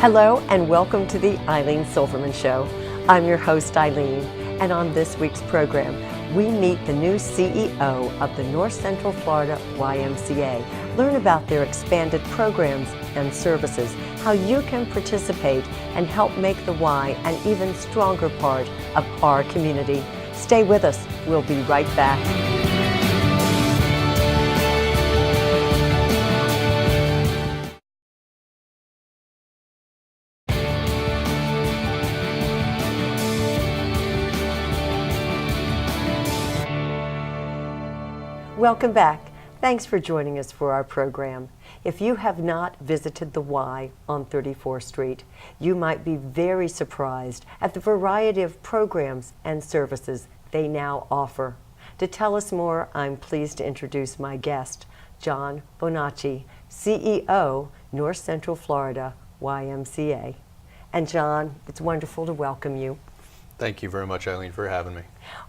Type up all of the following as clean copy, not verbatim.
Hello and welcome to the Ilene Silverman Show. I'm your host, Ilene, and on this week's program, we meet the new CEO of the North Central Florida YMCA. Learn about their expanded programs and services, how you can participate and help make the Y an even stronger part of our community. Stay with us. We'll be right back. Welcome back. Thanks for joining us for our program. If you have not visited the Y on 34th Street, you might be very surprised at the variety of programs and services they now offer. To tell us more, I'm pleased to introduce my guest, John Bonacci, CEO, North Central Florida YMCA. And John, it's wonderful to welcome you. Thank you very much, Ilene, for having me.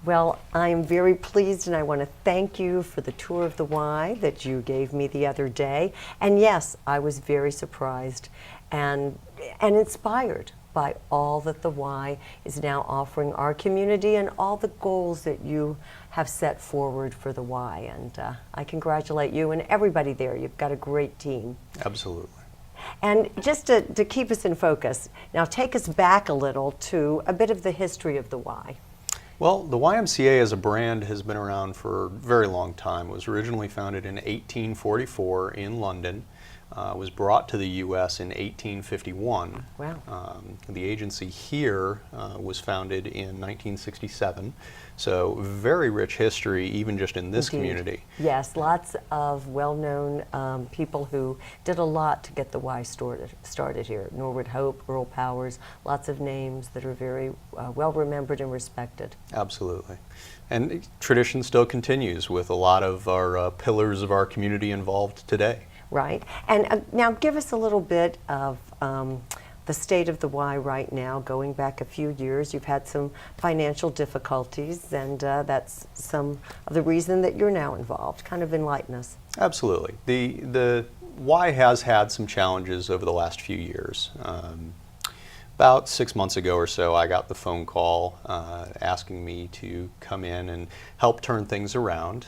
Well, I'm very pleased, and I want to thank you for the tour of the Y that you gave me the other day. And yes, I was very surprised and inspired by all that the Y is now offering our community and all the goals that you have set forward for the Y. And I congratulate you and everybody there. You've got a great team. Absolutely. And just to keep us in focus, now take us back a little to a bit of the history of the Y. Well, the YMCA as a brand has been around for a very long time. It was originally founded in 1844 in London, was brought to the U.S. in 1851. Wow. The agency here was founded in 1967. So very rich history, even just in this Indeed. Community. Yes, lots of well-known people who did a lot to get the Y started here. Norwood Hope, Earl Powers, lots of names that are very well-remembered and respected. Absolutely. And tradition still continues with a lot of our pillars of our community involved today. Right. And now give us a little bit of the state of the Y right now. Going back a few years, you've had some financial difficulties, and that's some of the reason that you're now involved. Kind of enlighten us. Absolutely. The Y has had some challenges over the last few years. About 6 months ago or so, I got the phone call asking me to come in and help turn things around.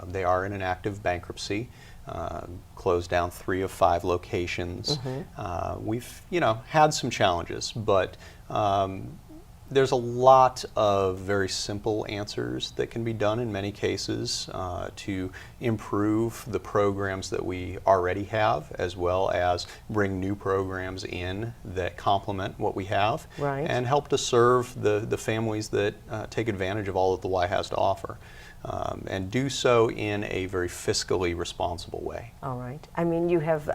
They are in an active bankruptcy. Closed down 3 of 5 locations. We've, had some challenges, but there's a lot of very simple answers that can be done in many cases to improve the programs that we already have, as well as bring new programs in that complement what we have, right, and help to serve the families that take advantage of all that the Y has to offer. And do so in a very fiscally responsible way. All right. I mean, you have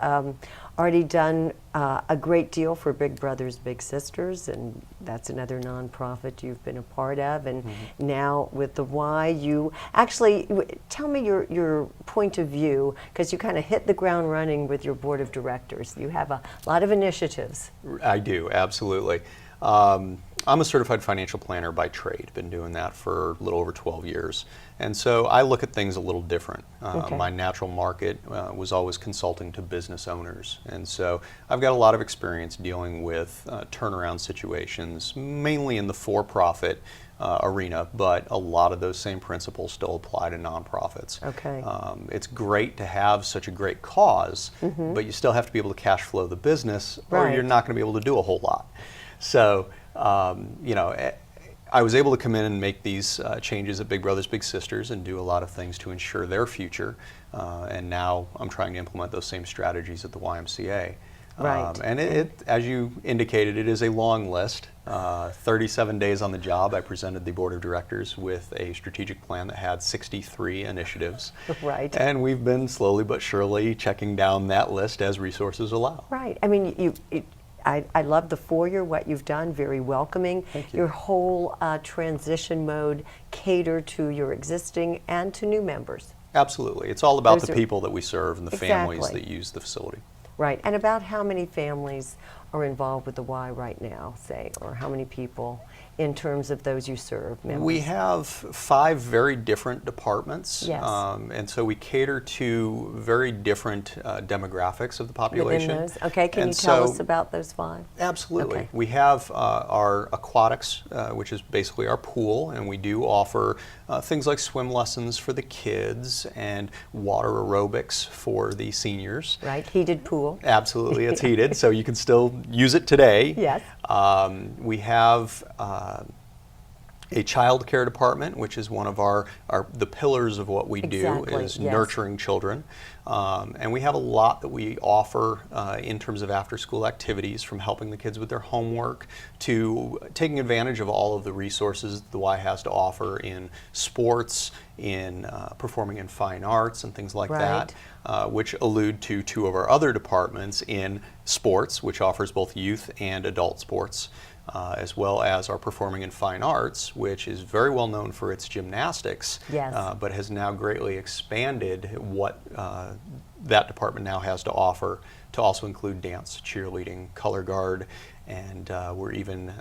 already done a great deal for Big Brothers Big Sisters, and that's another nonprofit you've been a part of. And now with the Y, you actually tell me your point of view, because you kind of hit the ground running with your board of directors. You have a lot of initiatives. I do, absolutely. I'm a certified financial planner by trade. Been doing that for a little over 12 years. And so I look at things a little different. Okay. My natural market was always consulting to business owners. And so I've got a lot of experience dealing with turnaround situations, mainly in the for-profit arena, but a lot of those same principles still apply to nonprofits. Okay. It's great to have such a great cause, but you still have to be able to cash flow the business, or Right. you're not going to be able to do a whole lot. So, I was able to come in and make these changes at Big Brothers Big Sisters and do a lot of things to ensure their future. And now I'm trying to implement those same strategies at the YMCA. Right. And it, as you indicated, it is a long list. 37 days on the job, I presented the board of directors with a strategic plan that had 63 initiatives. Right. And we've been slowly but surely checking down that list as resources allow. Right. I mean, I love the foyer, what you've done, very welcoming. Thank you. Your whole transition mode cater to your existing and to new members. Absolutely. It's all about Those the are- people that we serve and the families Exactly. that use the facility. Right. And about how many families are involved with the Y right now, say, or how many people? in terms of those you serve members? We have 5 very different departments, Yes. And so we cater to very different demographics of the population. Within those? Okay, can And you tell so- us about those 5? Absolutely. Okay. We have our aquatics, which is basically our pool, and we do offer things like swim lessons for the kids and water aerobics for the seniors. Right, heated pool. Absolutely, it's heated, so you can still use it today. Yes. We have a child care department, which is one of the pillars of what we do, Exactly, is yes. nurturing children. And we have a lot that we offer in terms of after-school activities, from helping the kids with their homework to taking advantage of all of the resources the Y has to offer in sports, in performing in fine arts and things like Right. that, which allude to 2 of our other departments in sports, which offers both youth and adult sports. As well as our Performing in Fine Arts, which is very well known for its gymnastics, Yes. but has now greatly expanded what that department now has to offer to also include dance, cheerleading, color guard, and we're even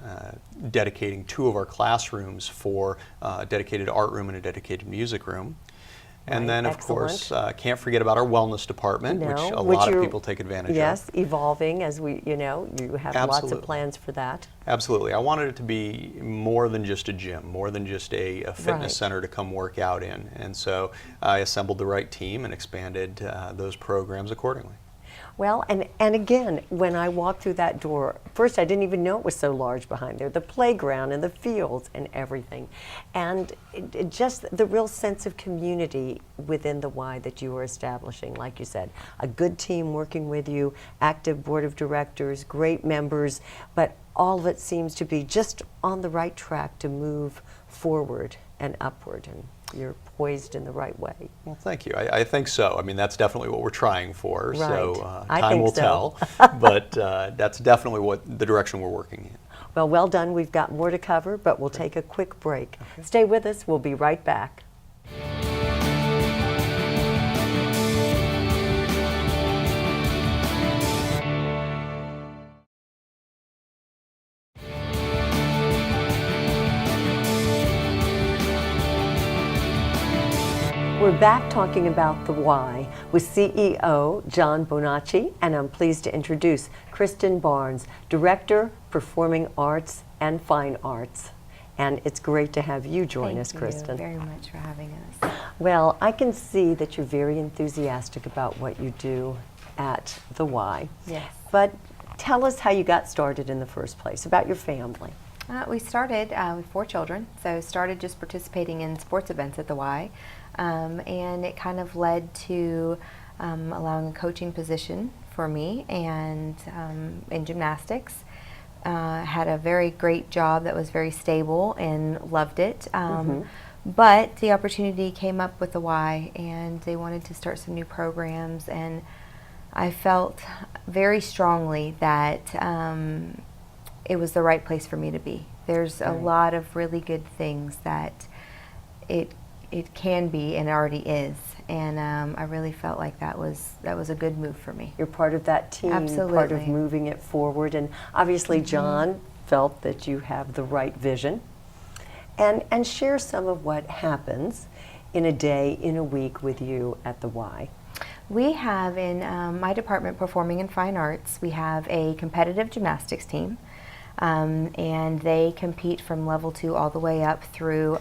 dedicating 2 of our classrooms for a dedicated art room and a dedicated music room. And Right, then, of excellent. course, can't forget about our wellness department, which a lot of people take advantage of. Yes, evolving as you have lots of Absolutely. plans for that. Absolutely. I wanted it to be more than just a gym, more than just a fitness Right. center to come work out in. And so I assembled the right team and expanded those programs accordingly. Well, and again, when I walked through that door, first I didn't even know it was so large behind there, the playground and the fields and everything. And it just the real sense of community within the Y that you were establishing, like you said, a good team working with you, active board of directors, great members, but all of it seems to be just on the right track to move forward and upward, and you're poised in the right way. Well, thank you. I think so. I mean, that's definitely what we're trying for. Right. So I time think will so. tell. But that's definitely the direction we're working in. Well done. We've got more to cover, but we'll take a quick break. Stay with us. We'll be right back. We're back talking about the Y with CEO John Bonacci, and I'm pleased to introduce Kristen Barnes, Director, Performing Arts and Fine Arts. And it's great to have you join us, Kristen. Thank you very much for having us. Well, I can see that you're very enthusiastic about what you do at the Y. Yes. But tell us how you got started in the first place, about your family. We started with 4 children, so started just participating in sports events at the Y, and it kind of led to allowing a coaching position for me and in gymnastics. Had a very great job that was very stable and loved it. But the opportunity came up with the Y, and they wanted to start some new programs, and I felt very strongly that it was the right place for me to be. There's a lot of really good things that it can be and already is, and I really felt like that was a good move for me. You're part of that team, part of Absolutely. moving it forward, and obviously John felt that you have the right vision. And share some of what happens in a day, in a week with you at the Y. We have in my department, Performing in Fine Arts, we have a competitive gymnastics team, and they compete from level 2 all the way up through,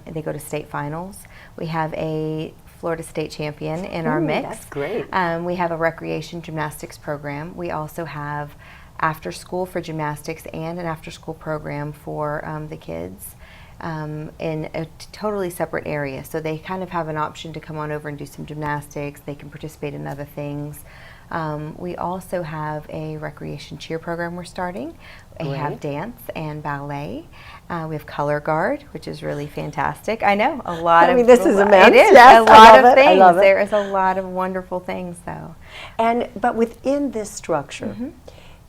they go to state finals. We have a Florida State champion in our mix. That's great. We have a recreation gymnastics program. We also have after school for gymnastics and an after school program for the kids. In a totally separate area. So they kind of have an option to come on over and do some gymnastics. They can participate in other things. We also have a recreation cheer program we're starting. We Great. have dance and ballet. We have color guard, which is really fantastic. I know, a lot of... this is immense. It is, Yes, a I lot love of it. I things. love it. There is a lot of wonderful things, though. But within this structure,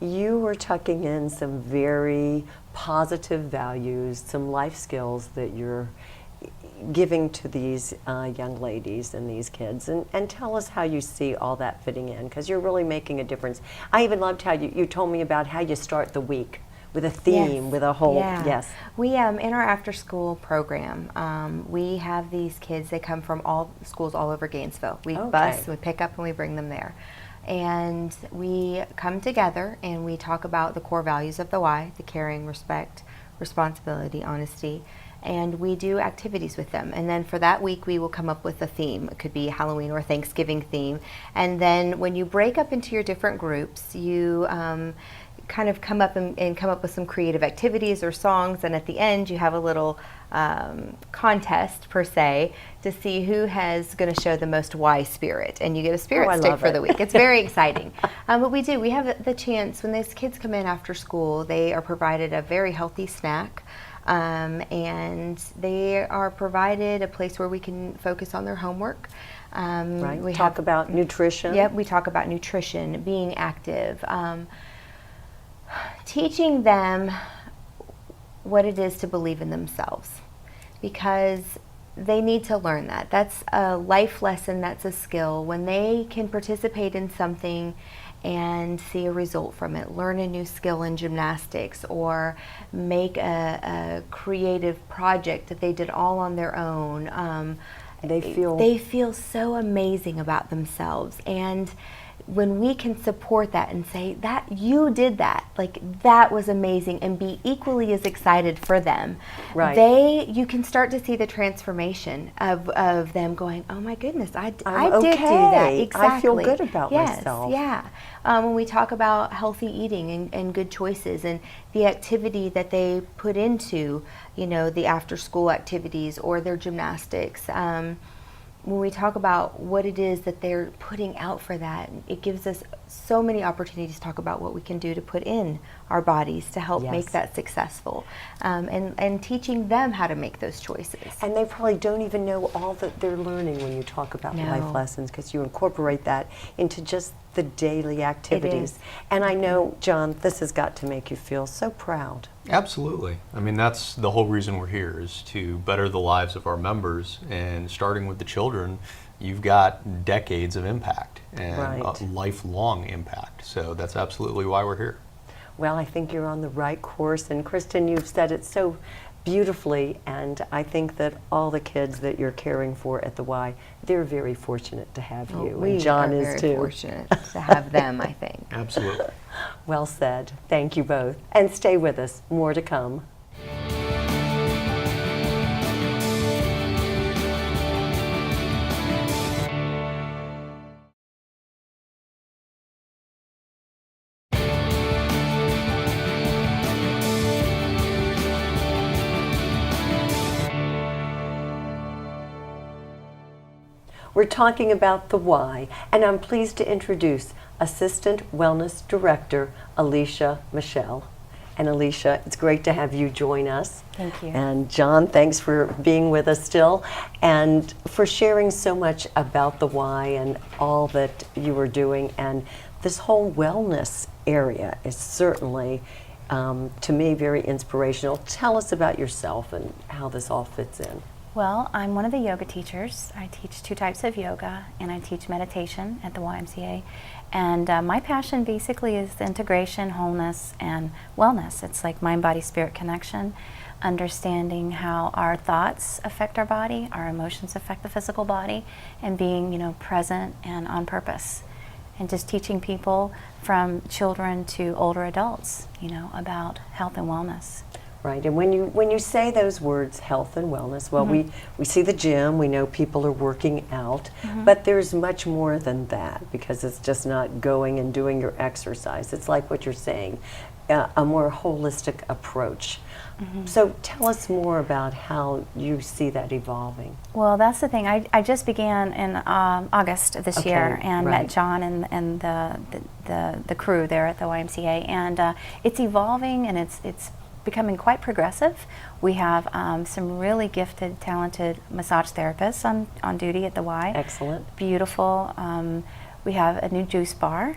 you were tucking in some very positive values, some life skills that you're giving to these young ladies and these kids. And tell us how you see all that fitting in, because you're really making a difference. I even loved how you told me about how you start the week with a theme, Yes. with a whole, Yeah. yes. We in our after school program, we have these kids. They come from all schools all over Gainesville. We bus, we pick up, and we bring them there, and we come together and we talk about the core values of the Y: the caring, respect, responsibility, honesty. And we do activities with them. And then for that week, we will come up with a theme. It could be a Halloween or a Thanksgiving theme. And then when you break up into your different groups, you kind of come up and come up with some creative activities or songs. And at the end, you have a little contest, per se, to see who has going to show the most Y spirit. And you get a spirit stick for the week. It's very exciting. But we have the chance, when those kids come in after school, they are provided a very healthy snack. And they are provided a place where we can focus on their homework. Right. We talk about nutrition. Yep, we talk about nutrition, being active, teaching them what it is to believe in themselves, because they need to learn that. That's a life lesson, that's a skill. When they can participate in something and see a result from it, learn a new skill in gymnastics, or make a creative project that they did all on their own. They feel so amazing about themselves. And when we can support that and say that you did that, like that was amazing, and be equally as excited for them, right? You can start to see the transformation of them going, oh my goodness, I did do that. Exactly. I feel good about myself. Yeah. When we talk about healthy eating and good choices, and the activity that they put into, the after school activities or their gymnastics. When we talk about what it is that they're putting out for that, it gives us so many opportunities to talk about what we can do to put in our bodies to help make that successful, and teaching them how to make those choices. And they probably don't even know all that they're learning when you talk about life lessons, because you incorporate that into just the daily activities. And I know, John, this has got to make you feel so proud. Absolutely. I mean, that's the whole reason we're here, is to better the lives of our members. And starting with the children, you've got decades of impact and a lifelong impact. So that's absolutely why we're here. Well, I think you're on the right course. And Kristen, you've said it so beautifully, and I think that all the kids that you're caring for at the Y, they're very fortunate to have you, and John is too. We are very fortunate to have them, I think. Absolutely. Well said. Thank you both. And stay with us. More to come. We're talking about the Y, and I'm pleased to introduce Assistant Wellness Director Alicia Michelle. And Alicia, it's great to have you join us. Thank you. And John, thanks for being with us still, and for sharing so much about the Y and all that you are doing. And this whole wellness area is certainly, to me, very inspirational. Tell us about yourself and how this all fits in. Well, I'm one of the yoga teachers. I teach 2 types of yoga, and I teach meditation at the YMCA. And my passion basically is the integration, wholeness, and wellness. It's like mind, body, spirit connection, understanding how our thoughts affect our body, our emotions affect the physical body, and being, present and on purpose. And just teaching people from children to older adults, about health and wellness. Right, and when you say those words, health and wellness, well, we see the gym, we know people are working out, but there's much more than that, because it's just not going and doing your exercise. It's like what you're saying, a more holistic approach. So tell us more about how you see that evolving. Well, that's the thing. I just began in August of this year, and met John and the crew there at the YMCA, and it's evolving, and it's becoming quite progressive. We have some really gifted, talented massage therapists on duty at the Y. Excellent. Beautiful. We have a new juice bar,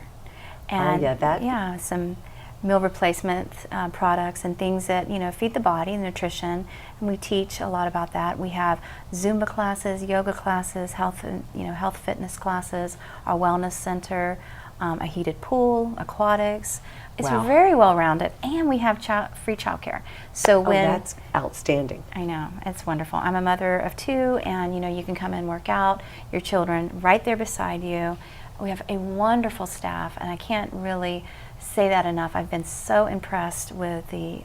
and some meal replacement products and things that feed the body, nutrition, and we teach a lot about that. We have Zumba classes, yoga classes, health and health fitness classes, our wellness center, a heated pool, aquatics. It's Wow. very well rounded, and we have free childcare. So Oh, when that's outstanding. I know, it's wonderful. I'm a mother of 2, and you can come and work out, your children right there beside you. We have a wonderful staff, and I can't really say that enough. I've been so impressed with the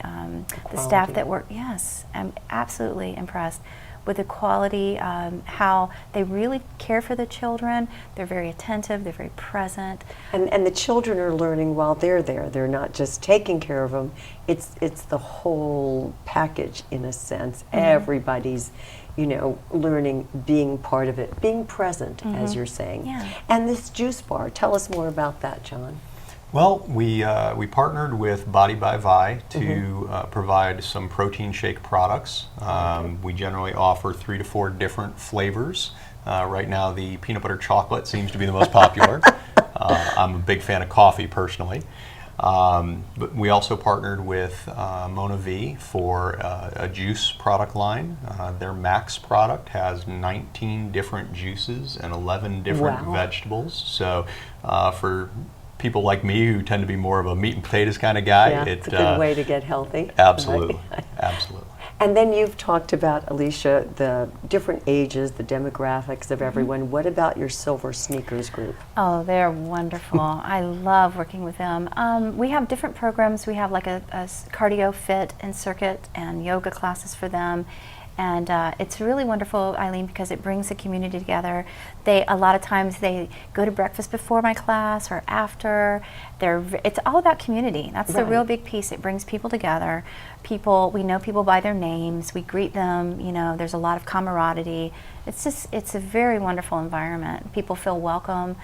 staff quality. that work. Yes, I'm absolutely impressed with the quality, how they really care for the children. They're very attentive, they're very present. And the children are learning while they're there. They're not just taking care of them. It's the whole package in a sense. Everybody's, learning, being part of it, being present, as you're saying. Yeah. And this juice bar, tell us more about that, John. Well, we partnered with Body by Vi to provide some protein shake products. We generally offer 3 to 4 different flavors. Right now, the peanut butter chocolate seems to be the most popular. I'm a big fan of coffee personally. But we also partnered with Mona V for a juice product line. Their Max product has 19 different juices and 11 different Wow. vegetables. So for people like me who tend to be more of a meat and potatoes kind of guy, Yeah, it's a good way to get healthy. Absolutely, Right? absolutely. And then you've talked about, Alicia, the different ages, the demographics of everyone. What about your Silver Sneakers group? Oh, they're wonderful. I love working with them. We have different programs. We have like a cardio fit and circuit and yoga classes for them. And it's really wonderful, Eileen, because it brings the community together. A lot of times they go to breakfast before my class or after. It's all about community. That's the real Right. big piece. It brings people together. We know people by their names. We greet them. There's a lot of camaraderie. It's a very wonderful environment. People feel welcome.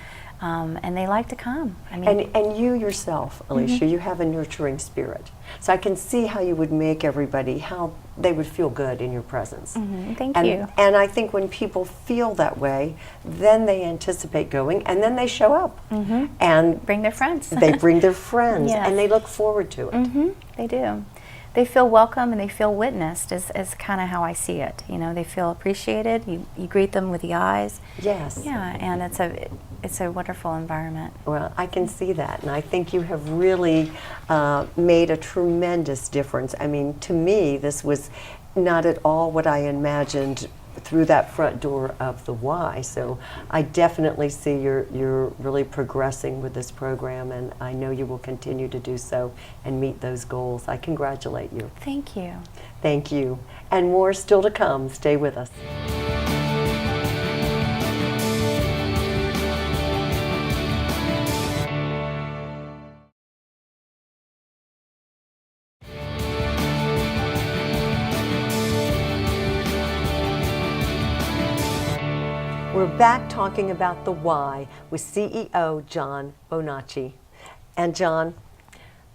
And they like to come. I mean, And you yourself, Alicia, you have a nurturing spirit. So I can see how you would make everybody, how they would feel good in your presence. Thank and, you. And I think when people feel that way, then they anticipate going, and then they show up. And bring their friends. they bring their friends, Yes. and they look forward to it. They do. They feel welcome and they feel witnessed is kind of how I see it. They feel appreciated. You greet them with the eyes. Yes. Yeah, and it's a wonderful environment. Well, I can see that, and I think you have really made a tremendous difference. I mean, to me, this was not at all what I imagined through that front door of the Y. So I definitely see you're really progressing with this program, and I know you will continue to do so and meet those goals. I congratulate you. Thank you. Thank you. And more still to come. Stay with us. We're back talking about the why with CEO John Bonacci. And John,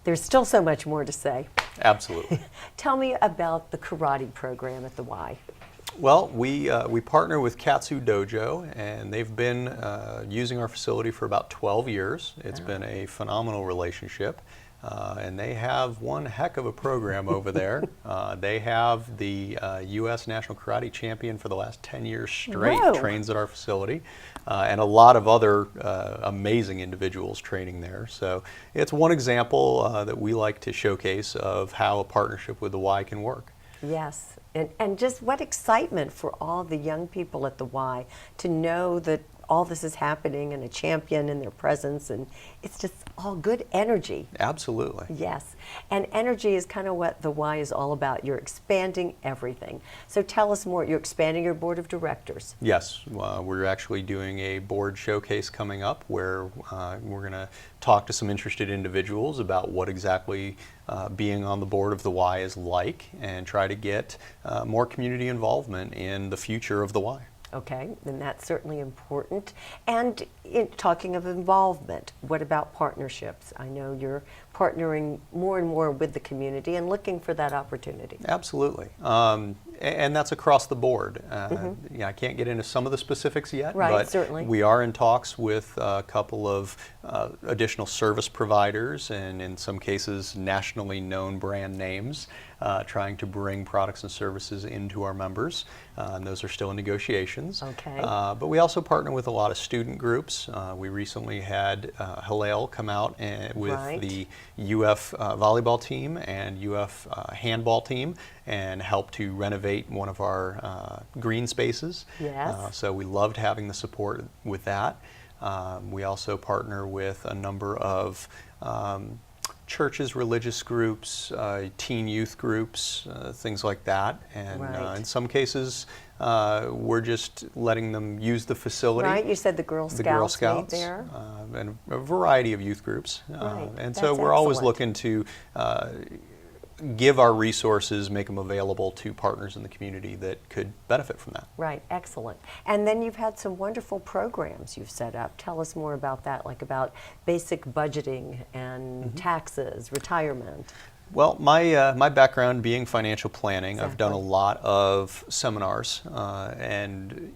there's still so much more to say. Absolutely. Tell me about the karate program at the Y. Well, we partner with Katsu Dojo, and they've been using our facility for about 12 years. It's been a phenomenal relationship, and they have one heck of a program over there. They have the U.S. National Karate Champion for the last 10 years straight Whoa. trains at our facility, and a lot of other amazing individuals training there. So it's one example that we like to showcase of how a partnership with the Y can work. Yes, and just what excitement for all the young people at the Y to know that all this is happening and a champion in their presence, and it's just all good energy. Absolutely. Yes, and energy is kind of what the Y is all about. You're expanding everything. So tell us more. You're expanding your board of directors. Yes, we're actually doing a board showcase coming up where we're going to talk to some interested individuals about what exactly being on the board of the Y is like, and try to get more community involvement in the future of the Y. Okay, and that's certainly important. And in talking of involvement, what about partnerships? I know you're partnering more and more with the community and looking for that opportunity. Absolutely. And that's across the board. Yeah, I can't get into some of the specifics yet, Right, but certainly. we are in talks with a couple of additional service providers, and in some cases nationally known brand names, trying to bring products and services into our members. And those are still in negotiations. Okay. But we also partner with a lot of student groups. We recently had Hillel come out with Right. the UF volleyball team and UF handball team and help to renovate one of our green spaces. Yes. So we loved having the support with that. We also partner with a number of churches, religious groups, teen youth groups, things like that. And Right. in some cases, we're just letting them use the facility. Right, you said the Girl The Girl Scouts meet Scouts, there. and a variety of youth groups. Right, And so that's we're always excellent. looking to give our resources, make them available to partners in the community that could benefit from that. Right, excellent. And then you've had some wonderful programs you've set up. Tell us more about that, like about basic budgeting and taxes, retirement. Well, my background being financial planning, I've done a Exactly. lot of seminars, and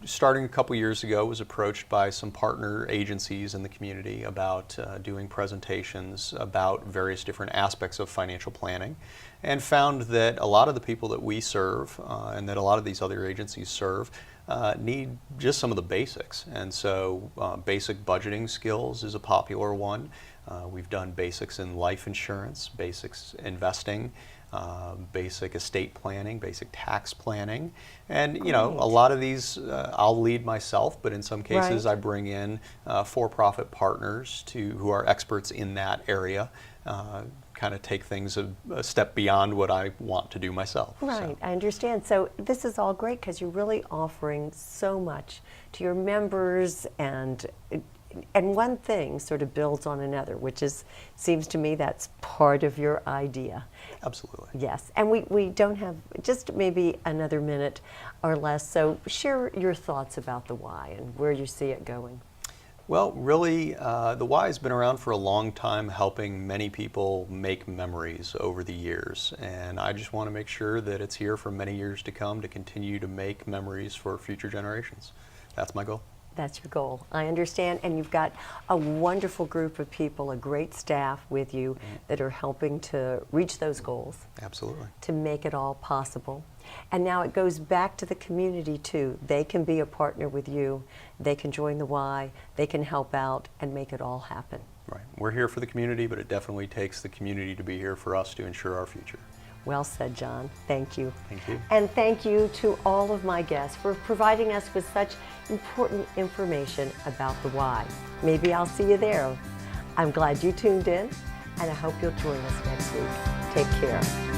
starting a couple years ago, was approached by some partner agencies in the community about doing presentations about various different aspects of financial planning, and found that a lot of the people that we serve and that a lot of these other agencies serve need just some of the basics. And so basic budgeting skills is a popular one. We've done basics in life insurance, basics investing, basic estate planning, basic tax planning. And a lot of these I'll lead myself, but in some cases Right. I bring in for-profit partners who are experts in that area, kind of take things a step beyond what I want to do myself. Right, So, I understand. So this is all great because you're really offering so much to your members, and one thing sort of builds on another, which seems to me that's part of your idea. absolutely. Yes, and we don't have just maybe another minute or less, so share your thoughts about the Y and where you see it going. Well, really, the Y has been around for a long time, helping many people make memories over the years. And I just want to make sure that it's here for many years to come to continue to make memories for future generations. That's my goal. That's your goal. I understand, and you've got a wonderful group of people, a great staff with you that are helping to reach those goals, Absolutely. to make it all possible. And now it goes back to the community too. They can be a partner with you. They can join the Y. They can help out and make it all happen. Right. We're here for the community, but it definitely takes the community to be here for us to ensure our future. Well said, John. Thank you. Thank you. And thank you to all of my guests for providing us with such important information about the Y. Maybe I'll see you there. I'm glad you tuned in, and I hope you'll join us next week. Take care.